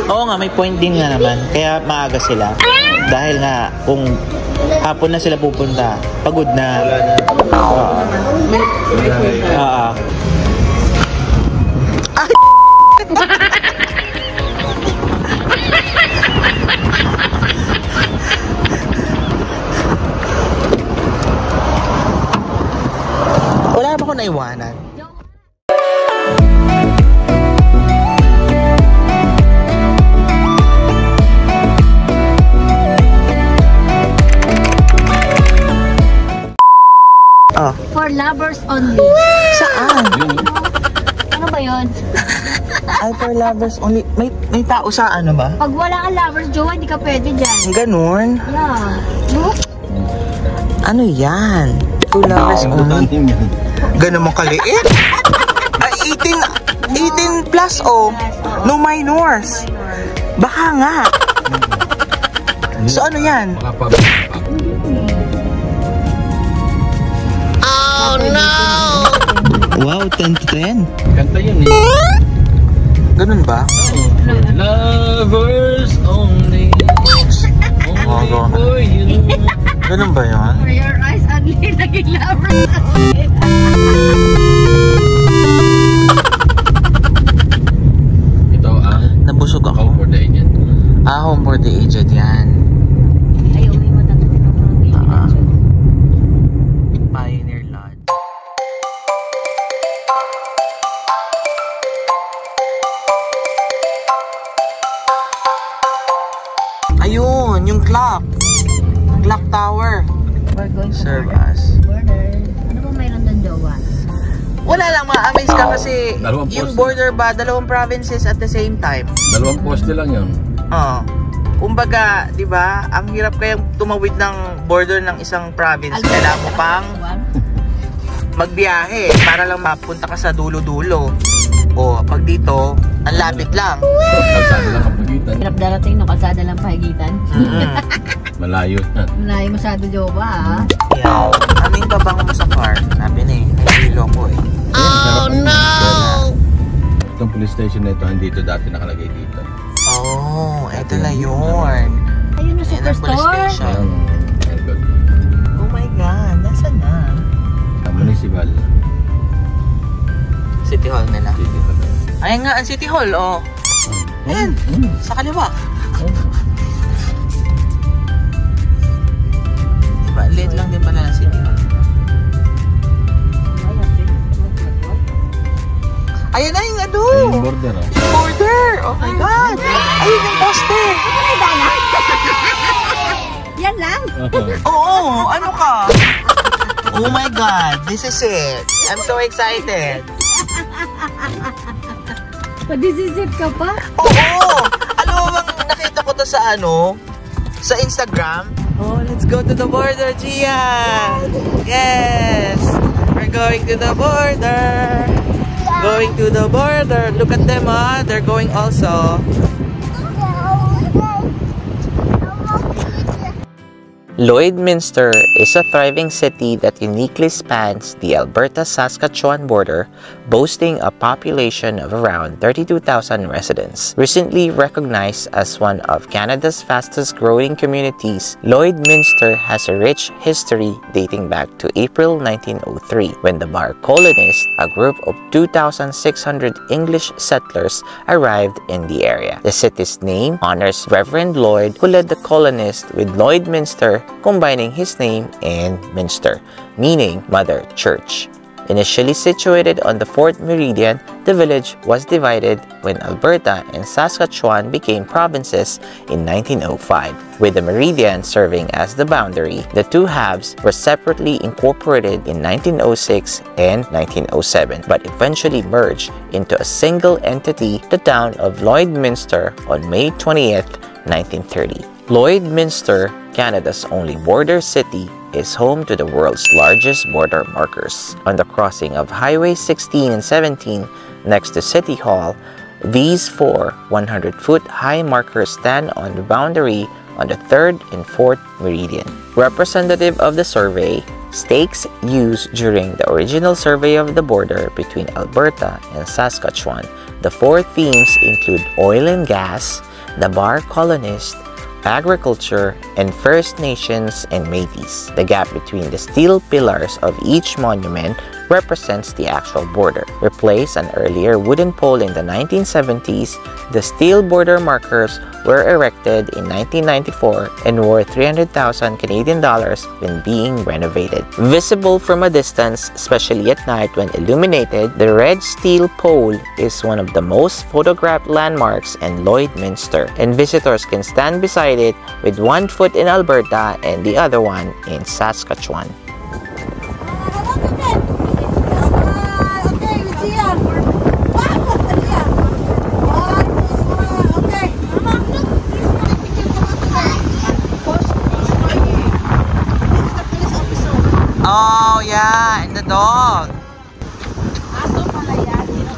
Oo nga, may point din nga naman. Kaya maaga sila. Dahil nga, kung hapon na sila pupunta, pagod na. Wala ba ako naiwanan? For lovers only. Saan? Ano ba yun? Ay, for lovers only. May tao sa ano ba? Pag wala kang lovers, jowa, hindi ka pwede dyan. Ganun? Yeah. Look. Ano yan? For lovers only. Ganun mo kaliit? Ay, 18 plus oh. No minors. Baka nga. So ano yan? Oh no! Wow, 10 to 10. Kanta yun eh. Ganun ba? Lovers only. Only for you. Ganun ba yun? For your eyes only, naging lovers only. Ito ang Nabusog ako. Home for the Aged. Home for the aged yan. Ay, umi mo tatatin ako ng video. Pioneer Lodge. Ayun, yung clock. Clock tower. We're going to Serve border. us. Border. Ano ba mayroon doon, jowa? Wala lang, ma-amaze ka kasi Dalawang yung poste. border ba, dalawang provinces at the same time. Dalawang poste lang yun. Kumbaga, di ba, ang hirap kayang tumawid ng border ng isang province. Kailangan mo pang magbiyahe para lang mapunta ka sa dulo-dulo. O, pag dito, ang lapit lang. Kalsada lang ang pagitan. Hirap darating, no? Kalsada lang pahigitan. Malayo na. Malayo masyado, jowa, ha? Yeah. Aming pabango mo sa car. Sabi na eh, nahilo ko eh. Oh no! Itong police station na ito, hindi ito dati nakalagay dito. Oh, eto na yun. Ayun na, Ayan ang police superstore. station. Very good. Oh my God, nasaan na? Municipal. City Hall nila. City Hall. Ayan nga ang City Hall, oh. Ayan, sa kaliwa. Diba, late lang din pala ng City Hall. Ayan na yung ano! Ayun yung border, oh. Border! Oh my God! Ayun yung poste! Yan lang. Oo, ano ka? Oh my God, this is it. I'm so excited. Padisisip ka pa? Oo! Alam mo bang nakita ko to sa ano? Sa Instagram? Oh, let's go to the border, Gia! Yes! We're going to the border! Going to the border. Look at them, ah. They're going also. Lloydminster is a thriving city that uniquely spans the Alberta-Saskatchewan border, boasting a population of around 32,000 residents. Recently recognized as one of Canada's fastest-growing communities, Lloydminster has a rich history dating back to April 1903, when the Bar colonists, a group of 2,600 English settlers, arrived in the area. The city's name honors Reverend Lloyd, who led the colonists, with Lloydminster combining his name and Minster, meaning Mother Church. Initially situated on the 4th meridian, the village was divided when Alberta and Saskatchewan became provinces in 1905. With the meridian serving as the boundary, the two halves were separately incorporated in 1906 and 1907, but eventually merged into a single entity, the town of Lloydminster, on May 20th, 1930. Lloydminster, Canada's only border city, is home to the world's largest border markers. On the crossing of Highway 16 and 17 next to City Hall, these four 100-foot-high markers stand on the boundary on the 3rd and 4th meridian. Representative of the survey, stakes used during the original survey of the border between Alberta and Saskatchewan. The four themes include oil and gas, the Bar colonists, agriculture, and First Nations and Métis. The gap between the steel pillars of each monument represents the actual border. Replace an earlier wooden pole in the 1970s, the steel border markers were erected in 1994 and were 300,000 Canadian dollars when being renovated. Visible from a distance, especially at night when illuminated, the red steel pole is one of the most photographed landmarks in Lloydminster, and visitors can stand beside it with one foot in Alberta and the other one in Saskatchewan. Oh, yeah, and the dog.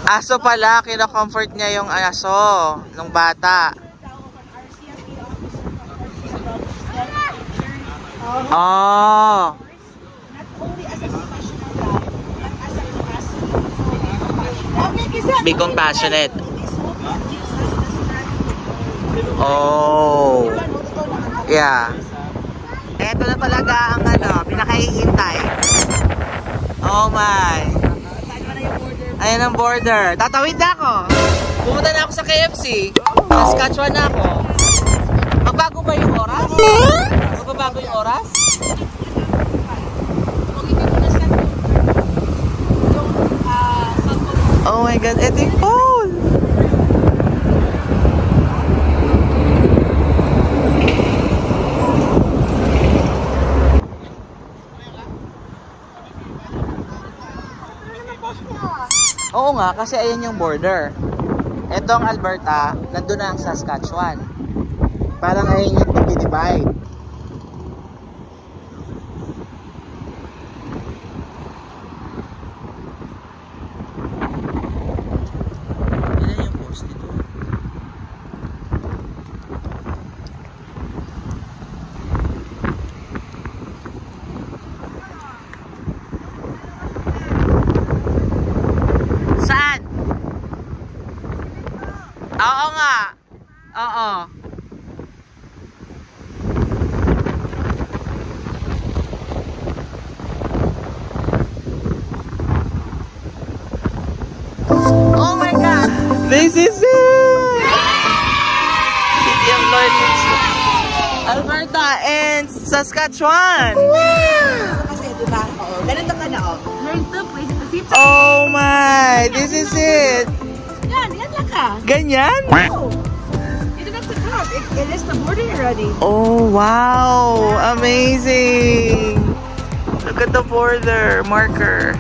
Aso pala, kino-comfort niya yung aso nung bata. Oh. Be compassionate. Oh. Yeah. Eto na talaga ang pinakahihintay. Oh my. Ayan ang border. Tatawid na ako. Pumunta na ako sa KFC. Saskatchewan na ako. Magbago ba yung oras? Magbabago yung oras? Oh my God, eto yung pole! Oo nga, kasi ayan yung border. Ito ang Alberta, nandun na ang Saskatchewan. Parang ayan yung pag-divide. Ayan yung post dito. Saan? Oo nga. Oo. Oh my God! This is it! City of Lloydminster, Alberta and Saskatchewan! Wow! Kasi diba, ganito ka na Oh my! This is it! Yan lang ka. Ganyan? Oh. You don't have to cross. It is the border already. Oh wow! Amazing! Look at the border marker.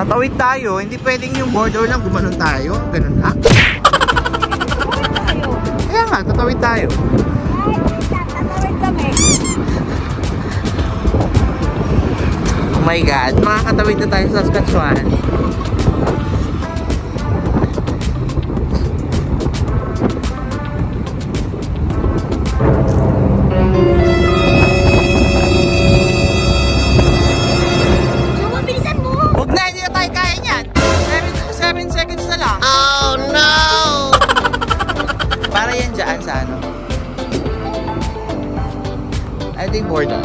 Tatawid tayo, hindi pwedeng yung border lang gumanon tayo. Ganun ha? Kaya nga, tatawid tayo. Tatawid kami. Oh my God, makakatawid na tayo sa Saskatchewan. Border.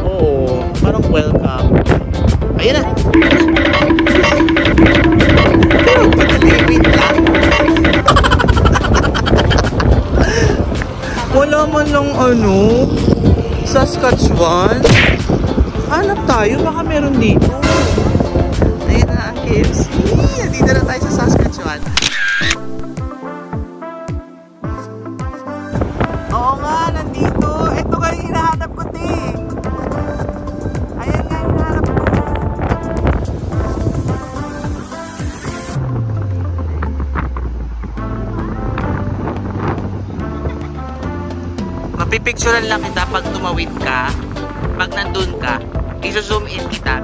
Oo, parang welcome. Ayun na. Pero patalimit lang. Wala man lang Saskatchewan. Hanap tayo, baka meron dito. Ayun na ang KFC. Dito na tayo sa Saskatchewan. Oo nga, nandito. Ito nga yung hinahanap ko, te. Ayan nga yung hinahanap ko. Mapipicturean lang kita pag tumawid ka. Pag nandun ka, iso-zoom in kita.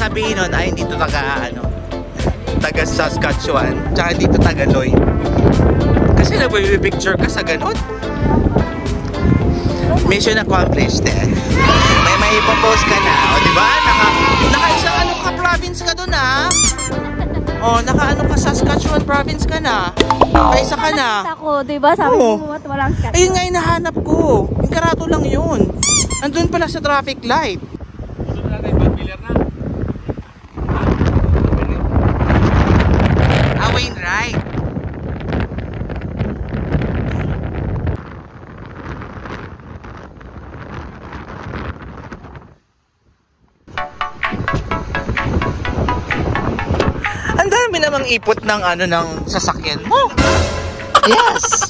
sabihin nun, ay hindi to taga Saskatchewan, tsaka hindi to taga Lloyd. Kasi nagpipicture ka sa ganun. Mission accomplished eh. May ipopost ka na, o diba? Naka-isang ka province ka dun ah. O, naka ka Saskatchewan province ka na. Naka-isa ka na. Ako, diba? Sabi mo, walang scat. Ayun nga yung nahanap ko. Yung karato lang yun. Andun pala sa traffic light. Wainwright. Ang dami namang ipot ng ng sasakyan mo. Yes.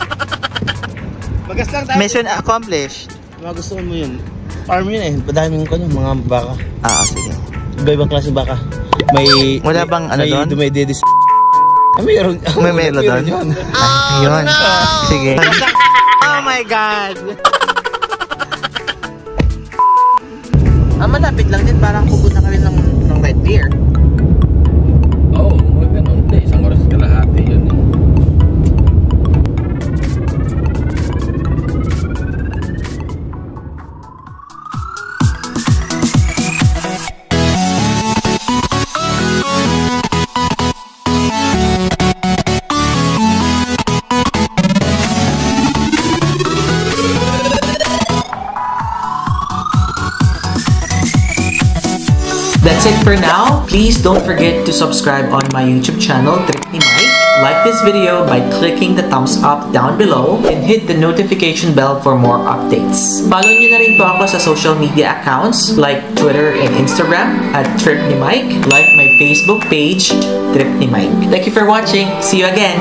Bagas lang tayo. Mission accomplished. Mga gusto mo yun. Farm yun eh. Padaming ko yun, mga baka. Sige. Iba-ibang klase baka. May... Wala bang doon? May dumedidis. Mayroon. May melo doon? Yun. Yun. Sige. Oh my God. Malapit lang din. Parang pugod na kami ng Red Deer. Oo, ganun. Isang oras kalahati yun eh. That's it for now. Please don't forget to subscribe on my YouTube channel, Trip ni Mike. Like this video by clicking the thumbs up down below and hit the notification bell for more updates. Follow nyo na rin po ako sa social media accounts like Twitter and Instagram at Trip ni Mike. Like my Facebook page, Trip ni Mike. Thank you for watching. See you again!